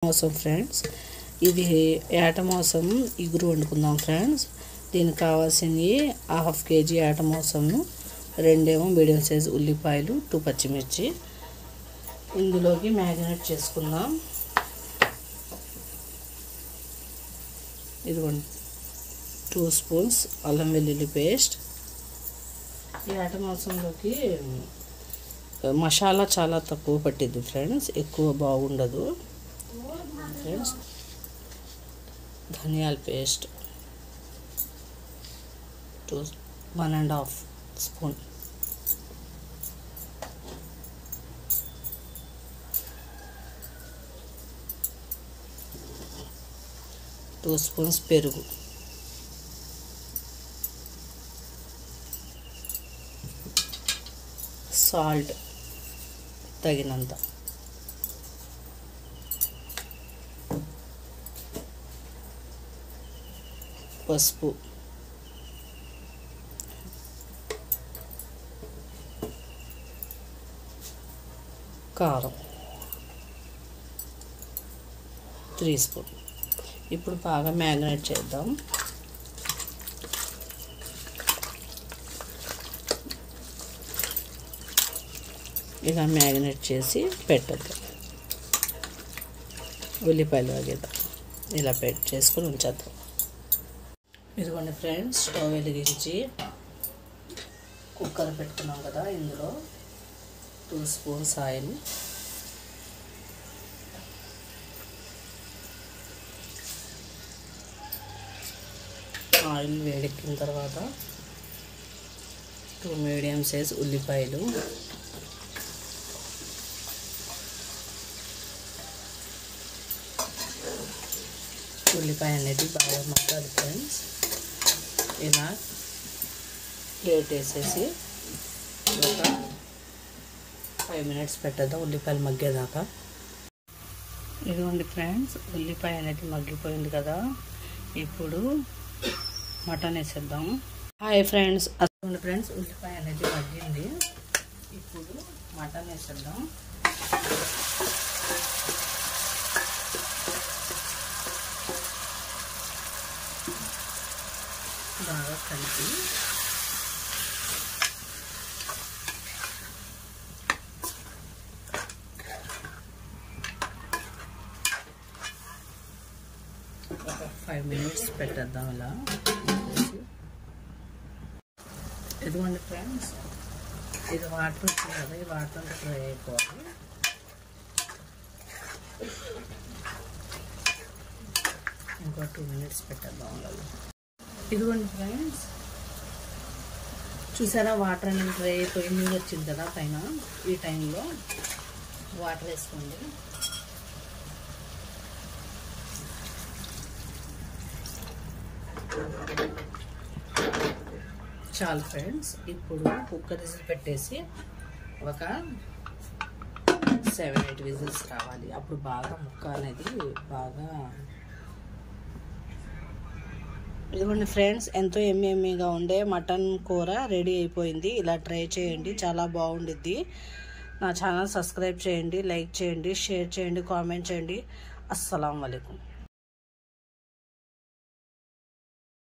మోసం ఫ్రెండ్స్, ఇది ఏట మోసం ఇగురు వండుకుందాం ఫ్రెండ్స్. దీనికి కావాల్సింది 1/2 kg ఏట మోసము, 2 మీడియం సైజ్ ఉల్లిపాయలు, 2 పచ్చిమిర్చి. ఇందులోకి మ్యారినేట్ చేసుకుందాం. ఇదిగోండి 2 స్పూన్స్ అల్లం వెల్లుల్లి పేస్ట్. ఈ ఏట మోసంలోకి మసాలా చాలా తక్కువ పట్టిద్ది ఫ్రెండ్స్, ఎక్కువ బాగుండదు ఫ్రెండ్స్. ధనియాల పేస్ట్ 1.5 స్పూన్. టూ స్పూన్స్ పెరుగు. సాల్ట్ తగినంత. పసుపు, కారం 3 స్పూన్. ఇప్పుడు బాగా మ్యారినేట్ చేద్దాం. ఇలా మ్యారినేట్ చేసి పెట్టద్దాం. ఉల్లిపాయలు వగేద్దాం. ఇలా చేసుకొని ఉంచేద్దాం. ఇదిగోండి ఫ్రెండ్స్, స్టవ్ వెలిగించి కుక్కర్ పెట్టుకున్నాం కదా, ఇందులో 2 స్పూన్స్ ఆయిల్. ఆయిల్ వేడెక్కిన తర్వాత 2 మీడియం సైజ్ ఉల్లిపాయలు, ఉల్లిపాయ అనేది బాగా మగ్గాలి ఫ్రెండ్స్. ఇలా ప్లేట్ వేసేసి ఒక 5 మినిట్స్ పెట్టేద్దాం ఉల్లిపాయలు మగ్గేదాకా. ఇదిగోండి ఫ్రెండ్స్, ఉల్లిపాయ అనేది మగ్గిపోయింది కదా, ఇప్పుడు మటన్ వేసేద్దాం. హాయ్ ఫ్రెండ్స్, అసలు ఫ్రెండ్స్ ఉల్లిపాయ అనేది మగ్గింది. ఇప్పుడు మటన్ వేసేద్దాం. బాగా కలిపి ఒక 5 మినిట్స్ పెట్టేద్దాం ఇలా. ఇదిగోండి ఫ్రెండ్స్, ఇది వాటర్ వచ్చింది కదా, ఈ వాటర్ అంతా ఫ్రై అయిపోవాలి. ఇంకో 2 మినిట్స్ పెట్టేద్దాం అలా. ఇదిగోండి ఫ్రెండ్స్, చూసారా వాటర్ అనేది డ్రై అయిపోయి నీళ్ళు వచ్చింది కదా పైన. ఈ టైంలో వాటర్ వేసుకోండి. చాలు ఫ్రెండ్స్. ఇప్పుడు కుక్కర్ విజిల్ పెట్టేసి ఒక 7-8 విజిల్స్ రావాలి. అప్పుడు బాగా ముక్క అనేది బాగా. ఇదిగోండి ఫ్రెండ్స్, ఎంతో ఎమ్మీగా ఉండే మటన్ కూర రెడీ అయిపోయింది. ఇలా ట్రై చేయండి, చాలా బాగుండిద్ది. నా ఛానల్ సబ్స్క్రైబ్ చేయండి, లైక్ చేయండి, షేర్ చేయండి, కామెంట్ చేయండి. అస్సలాము అలైకుం.